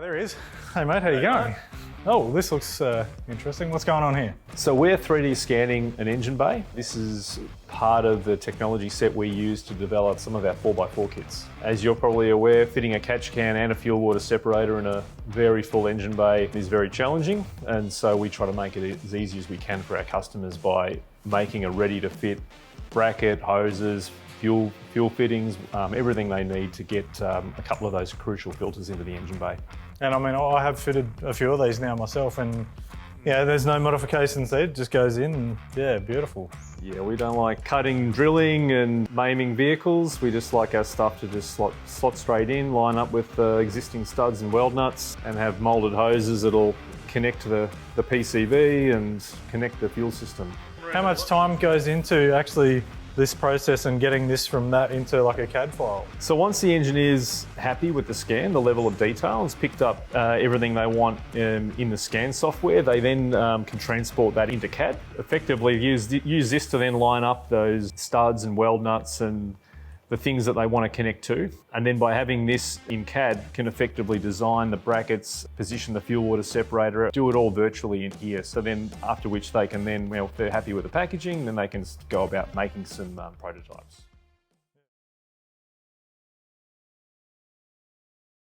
there he is. Hey mate, how you going? Oh, this looks interesting. What's going on here? So we're 3D scanning an engine bay. This is part of the technology set we use to develop some of our 4x4 kits. As you're probably aware, fitting a catch can and a fuel water separator in a very full engine bay is very challenging, and so we try to make it as easy as we can for our customers by making a ready-to-fit bracket, hoses, fuel fittings, everything they need to get a couple of those crucial filters into the engine bay. And I mean, I have fitted a few of these now myself, and yeah, there's no modifications there, it just goes in and yeah, beautiful. Yeah, we don't like cutting, drilling and maiming vehicles. We just like our stuff to just slot straight in, line up with existing studs and weld nuts, and have moulded hoses that'll connect to the PCB and connect the fuel system. How much time goes into actually this process and getting this from that into like a CAD file? So once the engineer's happy with the scan, the level of detail, has picked up everything they want in the scan software, they then can transport that into CAD. Effectively use this to then line up those studs and weld nuts and the things that they want to connect to. And then by having this in CAD, can effectively design the brackets, position the fuel water separator, do it all virtually in here. So then after which they can then, well, if they're happy with the packaging, then they can go about making some prototypes.